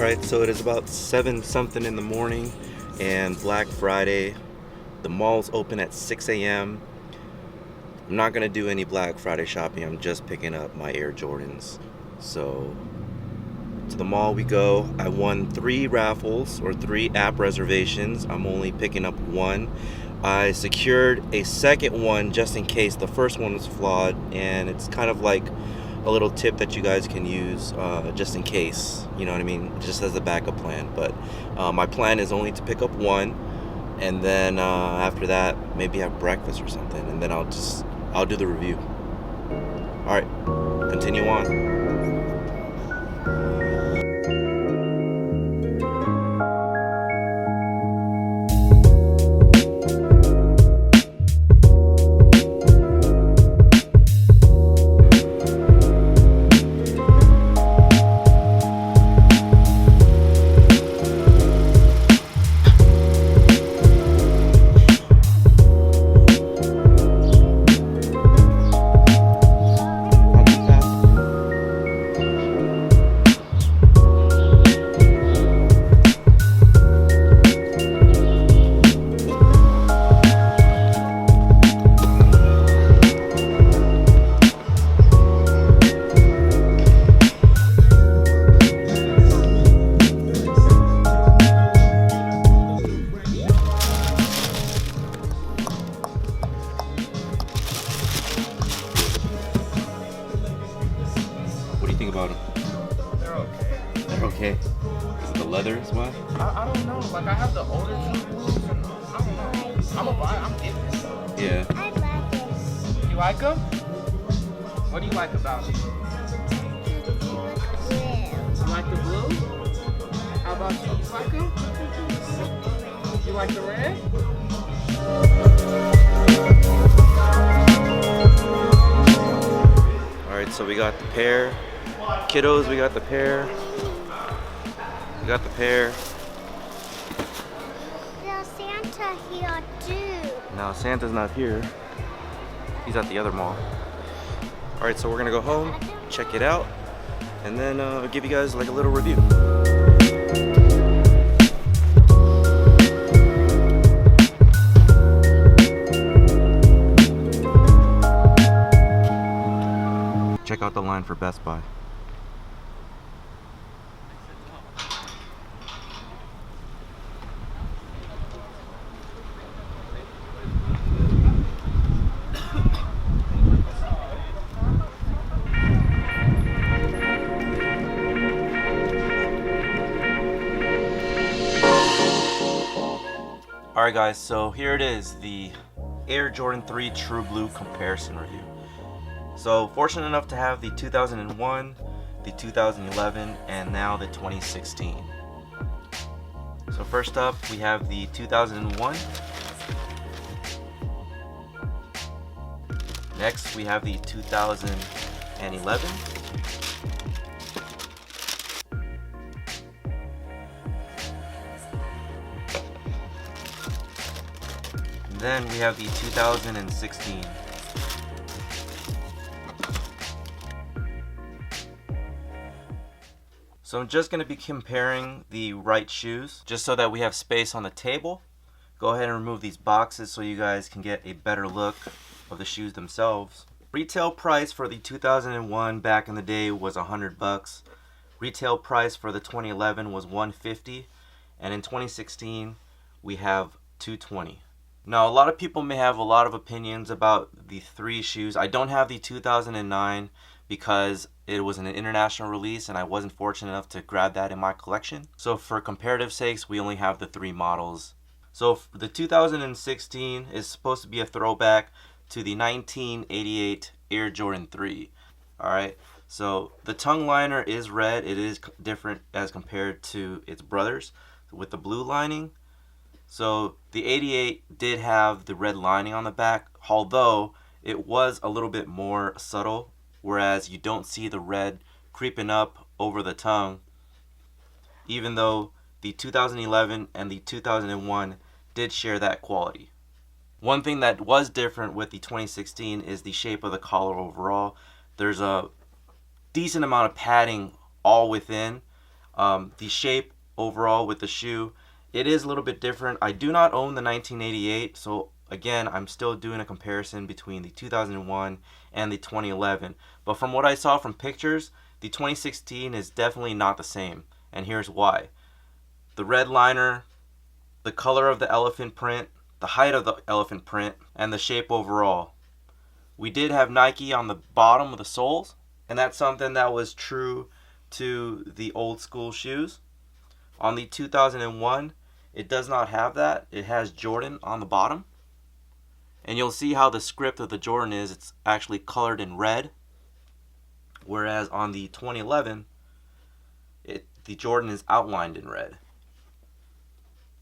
Alright, so it is about 7 something in the morning and Black Friday. The mall's open at 6 a.m. I'm not gonna do any Black Friday shopping. I'm just picking up my Air Jordans. So to the mall we go. I won 3 raffles or 3 app reservations. I'm only picking up 1. I secured a second one just in case the first one was flawed, and it's kind of like a little tip that you guys can use just in case, you know what I mean, just as a backup plan. But my plan is only to pick up 1, and then after that maybe have breakfast or something, and then I'll do the review. All right, continue on. What do you think about them? They're okay. They're okay. Is it the leather as well? I don't know. Like, I have the older True Blues, and I don't know. I'm gonna buy it. I'm getting it. Yeah. I like it. You like them? What do you like about them? Blue. You like the blue? How about you? You like them? You like the red? Alright, so we got the pair. Kiddos, we got the pair. We got the pair. There's Santa here too. Now Santa's not here. He's at the other mall. Alright, so we're gonna go home, check it out, and then give you guys like a little review. Check out the line for Best Buy. Alright guys, so here it is, the Air Jordan 3 True Blue comparison review. So fortunate enough to have the 2001, the 2011, and now the 2016. So first up we have the 2001. Next we have the 2011. Then we have the 2016. So I'm just going to be comparing the right shoes, just so that we have space on the table. Go ahead and remove these boxes so you guys can get a better look of the shoes themselves. Retail price for the 2001 back in the day was $100. Retail price for the 2011 was $150, and in 2016 we have $220. Now, a lot of people may have a lot of opinions about the 3 shoes. I don't have the 2009 because it was an international release and I wasn't fortunate enough to grab that in my collection. So for comparative sakes, we only have the 3 models. So the 2016 is supposed to be a throwback to the 1988 Air Jordan 3. Alright, so the tongue liner is red. It is different as compared to its brothers with the blue lining. So the 88 did have the red lining on the back, although it was a little bit more subtle, whereas you don't see the red creeping up over the tongue, even though the 2011 and the 2001 did share that quality. One thing that was different with the 2016 is the shape of the collar overall. There's a decent amount of padding all within, The shape overall with the shoe, it is a little bit different. I do not own the 1988, so again, I'm still doing a comparison between the 2001 and the 2011. But from what I saw from pictures, the 2016 is definitely not the same, and here's why. The red liner, the color of the elephant print, the height of the elephant print, and the shape overall. We did have Nike on the bottom of the soles, and that's something that was true to the old school shoes. On the 2001, it does not have that. It has Jordan on the bottom. And you'll see how the script of the Jordan is. It's actually colored in red. Whereas on the 2011, the Jordan is outlined in red.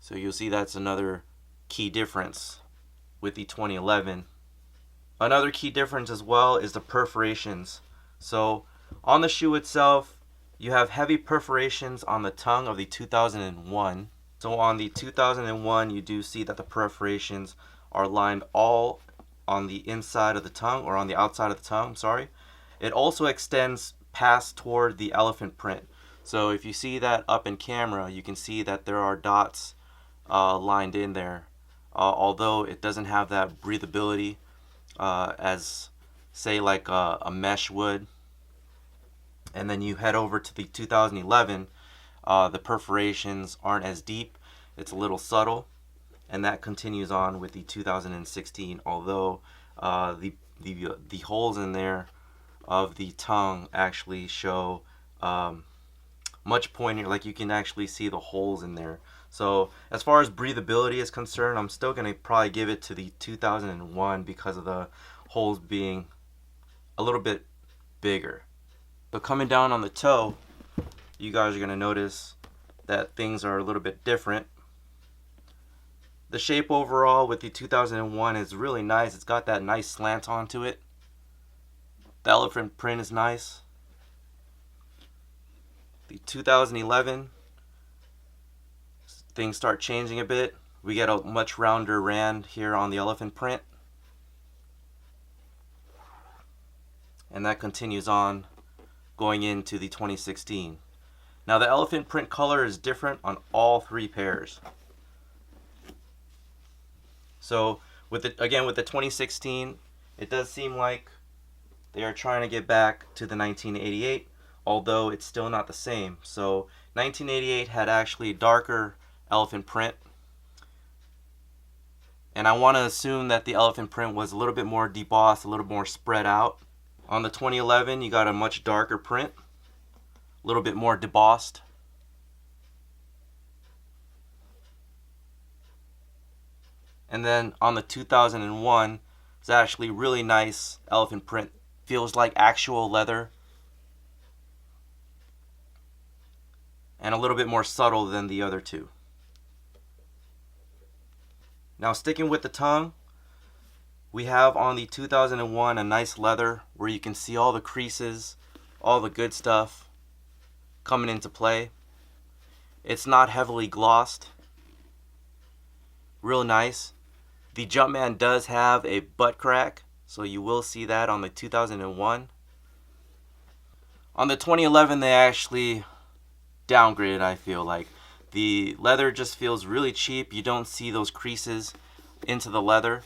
So you'll see that's another key difference with the 2011. Another key difference as well is the perforations. So on the shoe itself, you have heavy perforations on the tongue of the 2001. So on the 2001, you do see that the perforations are lined all on the inside of the tongue, or on the outside of the tongue, sorry. It also extends past toward the elephant print. So if you see that up in camera, you can see that there are dots lined in there. Although it doesn't have that breathability as, say, like a mesh would. And then you head over to the 2011, the perforations aren't as deep. It's a little subtle. And that continues on with the 2016, although the holes in there of the tongue actually show much pointier, like you can actually see the holes in there. So as far as breathability is concerned, I'm still going to probably give it to the 2001 because of the holes being a little bit bigger. But coming down on the toe, you guys are going to notice that things are a little bit different. The shape overall with the 2001 is really nice. It's got that nice slant onto it. The elephant print is nice. The 2011, things start changing a bit. We get a much rounder rand here on the elephant print. And that continues on going into the 2016. Now the elephant print color is different on all three pairs. So with the 2016, it does seem like they are trying to get back to the 1988, although it's still not the same. So 1988 had actually darker elephant print, and I want to assume that the elephant print was a little bit more debossed, a little more spread out. On the 2011, you got a much darker print, a little bit more debossed. And then on the 2001, it's actually really nice elephant print. Feels like actual leather. And a little bit more subtle than the other two. Now sticking with the tongue, we have on the 2001 a nice leather where you can see all the creases, all the good stuff coming into play. It's not heavily glossed. Real nice. The Jumpman does have a butt crack, so you will see that on the 2001. On the 2011, they actually downgraded, I feel like. The leather just feels really cheap. You don't see those creases into the leather.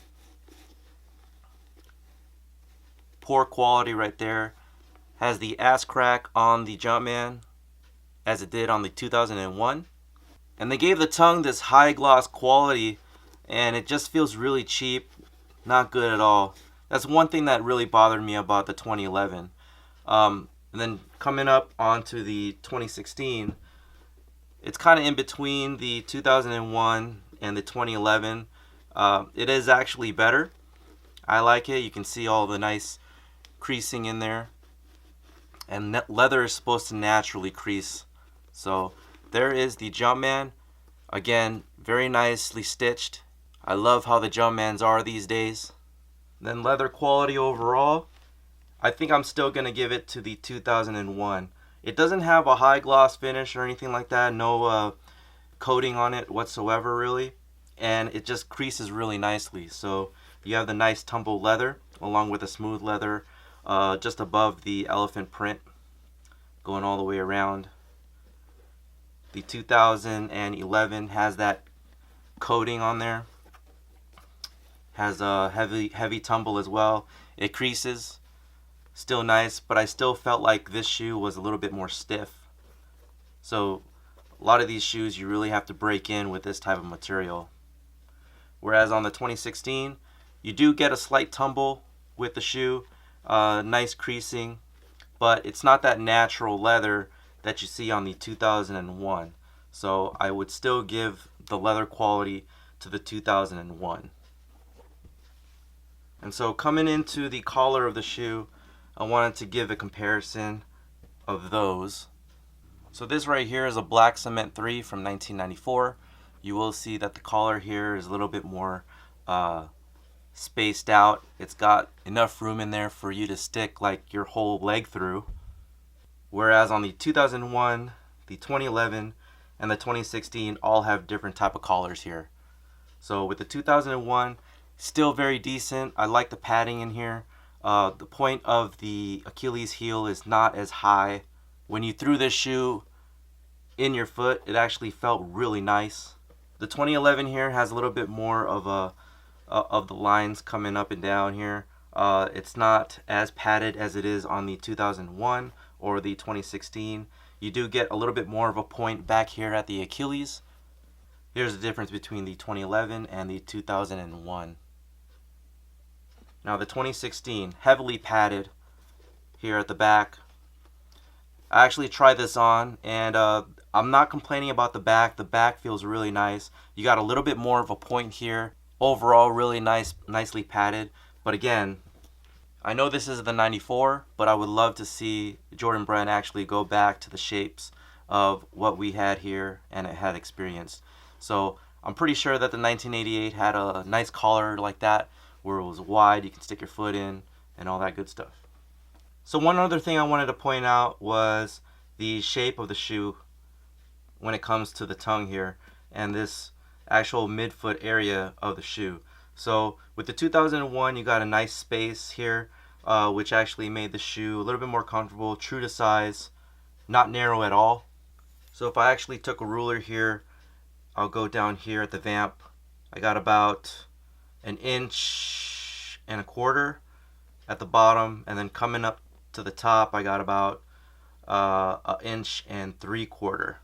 Poor quality right there. Has the ass crack on the Jumpman as it did on the 2001. And they gave the tongue this high gloss quality, and it just feels really cheap. Not good at all. That's one thing that really bothered me about the 2011. And then coming up onto the 2016, it's kind of in between the 2001 and the 2011. It is actually better. I like it. You can see all the nice creasing in there. And leather is supposed to naturally crease. So there is the Jumpman. Again, very nicely stitched. I love how the Jumpmans are these days. Then leather quality overall, I think I'm still going to give it to the 2001. It doesn't have a high gloss finish or anything like that. No coating on it whatsoever really. And it just creases really nicely. So you have the nice tumble leather along with the smooth leather just above the elephant print going all the way around. The 2011 has that coating on there. Has a heavy tumble as well. It creases. Still nice, but I still felt like this shoe was a little bit more stiff. So a lot of these shoes you really have to break in with this type of material. Whereas on the 2016, you do get a slight tumble with the shoe, nice creasing, but it's not that natural leather that you see on the 2001. So I would still give the leather quality to the 2001. And so coming into the collar of the shoe, I wanted to give a comparison of those. So this right here is a black cement 3 from 1994. You will see that the collar here is a little bit more spaced out. It's got enough room in there for you to stick like your whole leg through. Whereas on the 2001, the 2011, and the 2016 all have different type of collars here. So with the 2001, still very decent. I like the padding in here. The point of the Achilles heel is not as high. When you threw this shoe in your foot, it actually felt really nice. The 2011 here has a little bit more of the lines coming up and down here. It's not as padded as it is on the 2001 or the 2016. You do get a little bit more of a point back here at the Achilles. Here's the difference between the 2011 and the 2001. Now the 2016, heavily padded here at the back. I actually tried this on, and I'm not complaining about the back. The back feels really nice. You got a little bit more of a point here. Overall, really nicely padded. But again, I know this is the 94, but I would love to see Jordan Brand actually go back to the shapes of what we had here and it had experienced. So I'm pretty sure that the 1988 had a nice collar like that, where it was wide, you can stick your foot in, and all that good stuff. So one other thing I wanted to point out was the shape of the shoe when it comes to the tongue here, and this actual midfoot area of the shoe. So with the 2001, you got a nice space here, which actually made the shoe a little bit more comfortable, true to size, not narrow at all. So if I actually took a ruler here, I'll go down here at the vamp. I got about 1.25 inches at the bottom, and then coming up to the top, I got about 1.75 inches.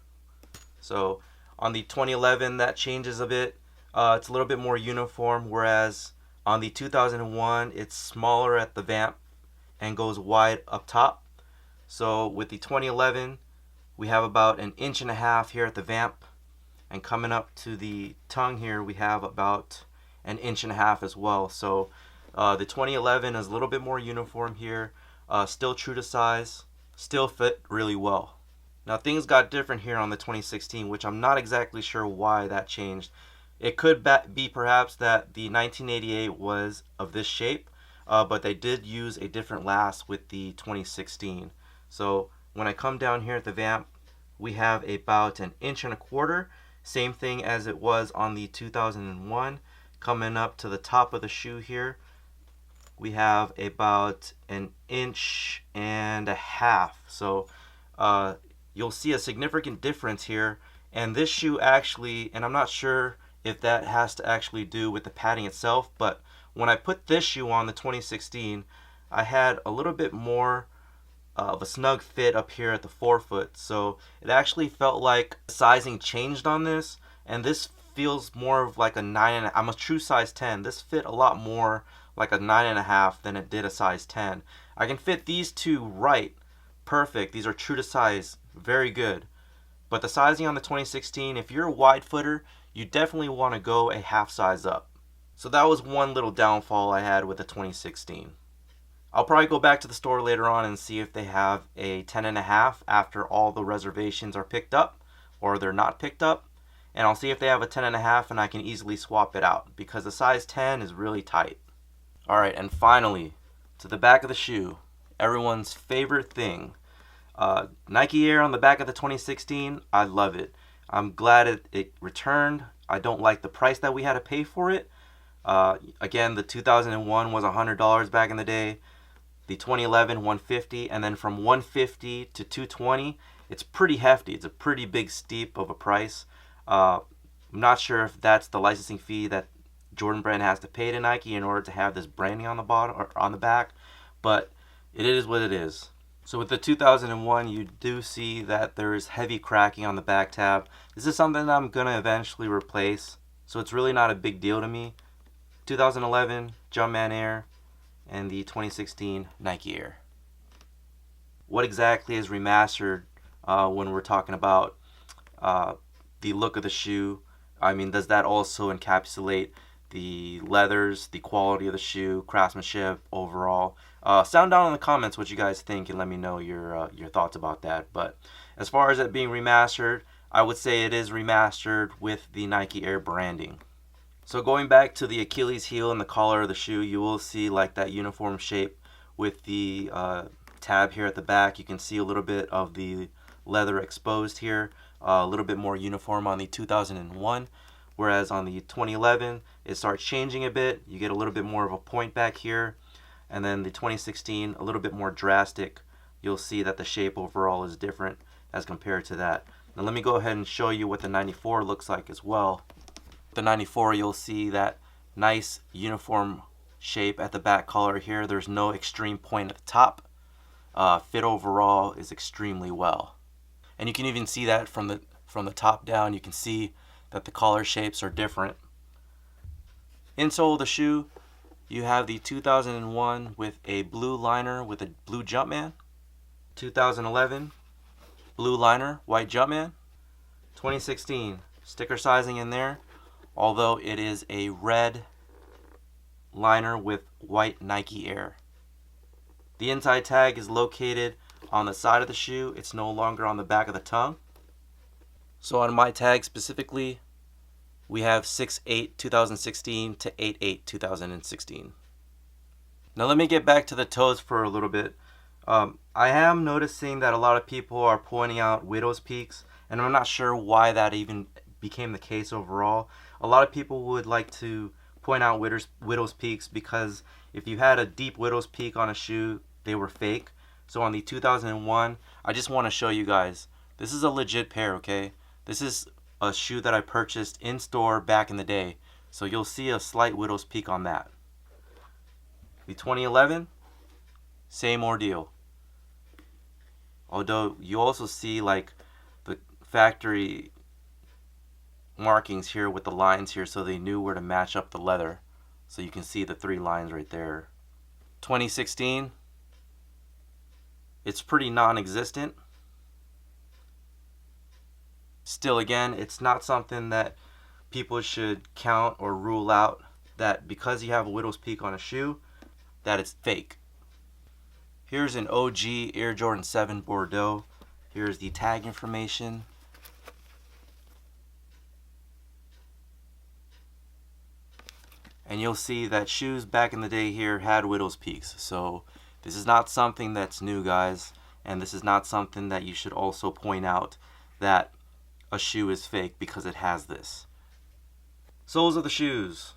So on the 2011, that changes a bit. It's a little bit more uniform, whereas on the 2001, it's smaller at the vamp and goes wide up top. So with the 2011, we have about 1.5 inches here at the vamp, and coming up to the tongue here, we have about 1.5 inches as well. So the 2011 is a little bit more uniform here, still true to size, still fit really well. Now things got different here on the 2016, which I'm not exactly sure why that changed. It could be perhaps that the 1988 was of this shape, but they did use a different last with the 2016. So when I come down here at the vamp, we have about 1.25 inches, same thing as it was on the 2001. Coming up to the top of the shoe here, we have about 1.5 inches. So you'll see a significant difference here. And this shoe actually, and I'm not sure if that has to actually do with the padding itself, but when I put this shoe on, the 2016, I had a little bit more of a snug fit up here at the forefoot. So it actually felt like sizing changed on this, and this feels more of like a 9. I'm a true size 10. This fit a lot more like a 9.5 than it did a size 10. I can fit these two right, perfect. These are true to size, very good. But the sizing on the 2016, if you're a wide footer, you definitely want to go a half size up. So that was one little downfall I had with the 2016. I'll probably go back to the store later on and see if they have a 10.5 after all the reservations are picked up or they're not picked up. And I'll see if they have a 10.5 and I can easily swap it out because the size 10 is really tight. Alright, and finally, to the back of the shoe, everyone's favorite thing. Nike Air on the back of the 2016, I love it. I'm glad it returned. I don't like the price that we had to pay for it. Again, the 2001 was $100 back in the day. The 2011, $150, and then from $150 to $220, it's pretty hefty. It's a pretty big steep of a price. I'm not sure if that's the licensing fee that Jordan Brand has to pay to Nike in order to have this branding on the bottom or on the back, but it is what it is. So with the 2001, you do see that there is heavy cracking on the back tab. This is something that I'm gonna eventually replace, so it's really not a big deal to me. 2011 Jumpman Air and the 2016 Nike Air. What exactly is remastered when we're talking about the look of the shoe? I mean, does that also encapsulate the leathers, the quality of the shoe, craftsmanship overall? Sound down in the comments what you guys think and let me know your thoughts about that. But as far as it being remastered, I would say it is remastered with the Nike Air branding. So going back to the Achilles heel and the collar of the shoe, you will see like that uniform shape with the tab here at the back. You can see a little bit of the leather exposed here, a little bit more uniform on the 2001, whereas on the 2011 it starts changing a bit. You get a little bit more of a point back here, and then the 2016 a little bit more drastic. You'll see that the shape overall is different as compared to that. Now let me go ahead and show you what the 94 looks like as well. The 94, you'll see that nice uniform shape at the back collar here. There's no extreme point at the top. Fit overall is extremely well, and you can even see that from the top down. You can see that the collar shapes are different. Insole of the shoe, you have the 2001 with a blue liner with a blue Jumpman. 2011 blue liner, white Jumpman. 2016 sticker sizing in there, although it is a red liner with white Nike Air. The inside tag is located on the side of the shoe. It's no longer on the back of the tongue. So on my tag specifically, we have 6/8/2016 to 8/8/2016. Now let me get back to the toes for a little bit. I am noticing that a lot of people are pointing out widow's peaks, and I'm not sure why that even became the case overall. A lot of people would like to point out widow's peaks because if you had a deep widow's peak on a shoe, they were fake. So on the 2001, I just want to show you guys, this is a legit pair, okay? This is a shoe that I purchased in store back in the day, so you'll see a slight widow's peak on that. The 2011, same ordeal. Although you also see like the factory markings here with the lines here, so they knew where to match up the leather. So you can see the 3 lines right there. 2016, it's pretty non-existent. Still, again, it's not something that people should count or rule out, that because you have a widow's peak on a shoe, that it's fake. Here's an OG Air Jordan 7 Bordeaux. Here's the tag information. And you'll see that shoes back in the day here had widow's peaks. So this is not something that's new, guys. And this is not something that you should also point out that a shoe is fake because it has this. Soles of the shoes.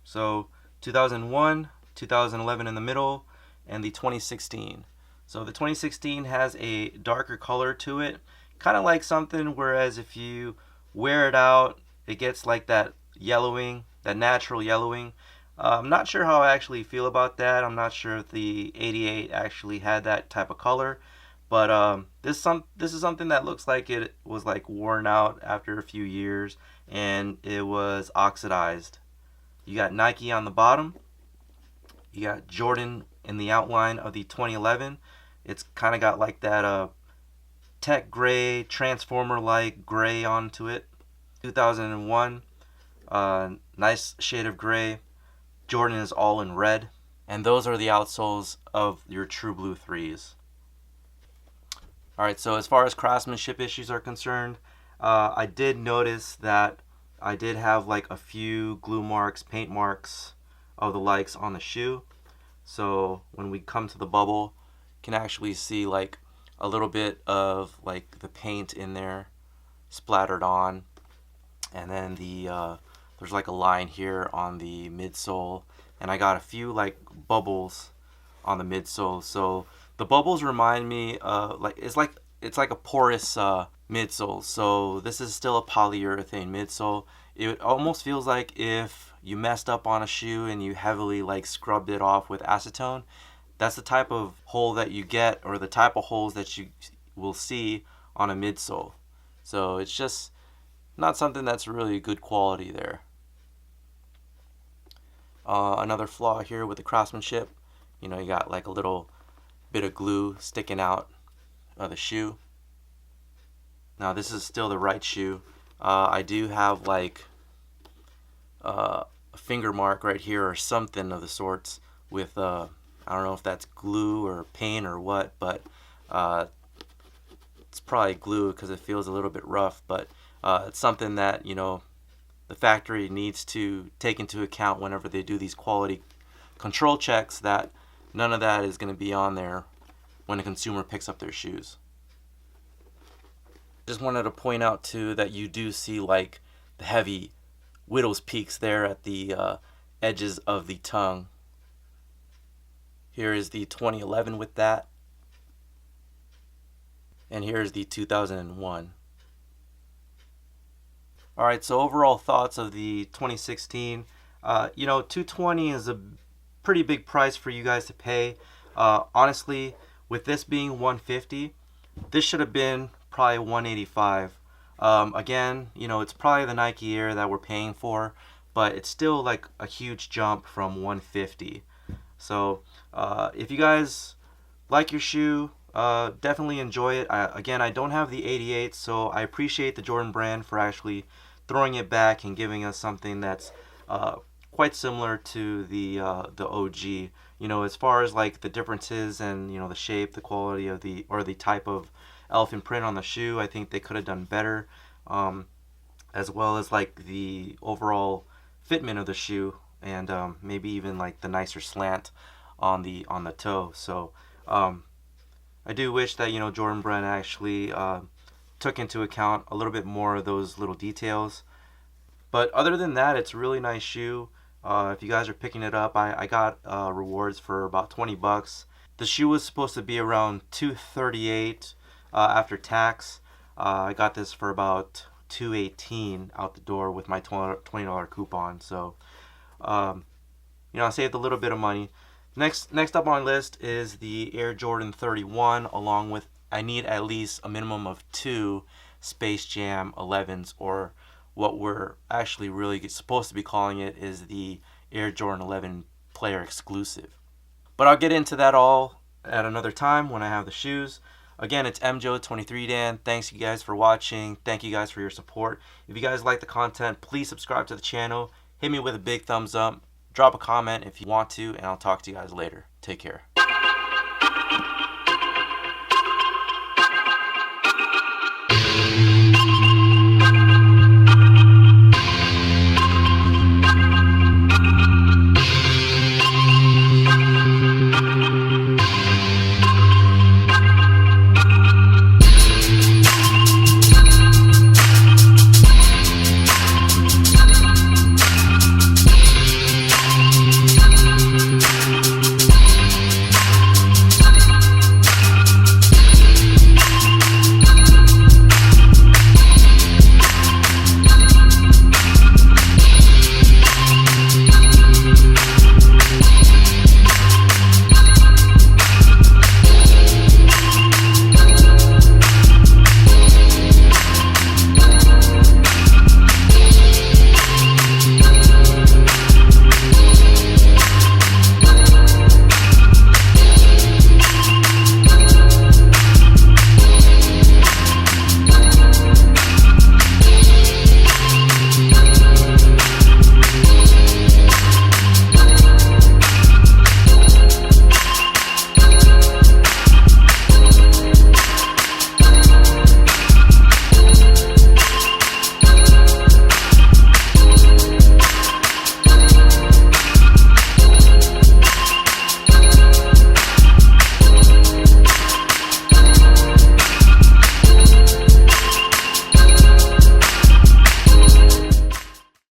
So 2001, 2011 in the middle, and the 2016. So the 2016 has a darker color to it. Kind of like something, whereas if you wear it out, it gets like that yellowing, that natural yellowing. I'm not sure how I actually feel about that. I'm not sure if the 88 actually had that type of color. But this is something that looks like it was like worn out after a few years and it was oxidized. You got Nike on the bottom. You got Jordan in the outline of the 2011. It's kind of got like that tech gray, transformer-like gray onto it. 2001, nice shade of gray. Jordan is all in red. And those are the outsoles of your True Blue 3s. Alright, so as far as craftsmanship issues are concerned, I did notice that I did have like a few glue marks, paint marks of the likes on the shoe. So when we come to the bubble, you can actually see like a little bit of like the paint in there splattered on. And then there's like a line here on the midsole, and I got a few like bubbles on the midsole. So the bubbles remind me like it's like it's like a porous midsole. So this is still a polyurethane midsole. It almost feels like if you messed up on a shoe and you heavily like scrubbed it off with acetone. That's the type of hole that you get, or the type of holes that you will see on a midsole. So it's just not something that's really good quality there. Another flaw here with the Craftsmanship, you know, you got like a little bit of glue sticking out of the shoe. Now this is still the right shoe. I do have like a finger mark right here or something of the sorts with I don't know if that's glue or paint or what, but it's probably glue because it feels a little bit rough. But it's something that, you know, the factory needs to take into account whenever they do these quality control checks, that none of that is going to be on there when a consumer picks up their shoes. Just wanted to point out too that you do see like the heavy widow's peaks there at the edges of the tongue. Here is the 2011 with that, and here's the 2001. Alright, so overall thoughts of the 2016. You know, $220 is a pretty big price for you guys to pay. Honestly, with this being $150, this should have been probably $185. Again, you know, it's probably the Nike Air that we're paying for, but it's still like a huge jump from $150. So if you guys like your shoe, definitely enjoy it. Again, I don't have the 88, so I appreciate the Jordan brand for actually throwing it back and giving us something that's quite similar to the OG. You know, as far as like the differences and, you know, the shape, the quality of the, or the type of elephant print on the shoe, I think they could have done better, as well as like the overall fitment of the shoe, and maybe even like the nicer slant on the toe. So I do wish that, you know, Jordan brand actually took into account a little bit more of those little details. But other than that, it's a really nice shoe. If you guys are picking it up, I got rewards for about $20. The shoe was supposed to be around $238 after tax. I got this for about $218 out the door with my $20 coupon. So you know, I saved a little bit of money. Next up on the list is the Air Jordan 31, along with, I need at least a minimum of 2 Space Jam 11s, or what we're actually really supposed to be calling it is the Air Jordan 11 player exclusive. But I'll get into that all at another time when I have the shoes. Again, it's MJO23Dan. Thanks you guys for watching. Thank you guys for your support. If you guys like the content, please subscribe to the channel. Hit me with a big thumbs up. Drop a comment if you want to, and I'll talk to you guys later. Take care.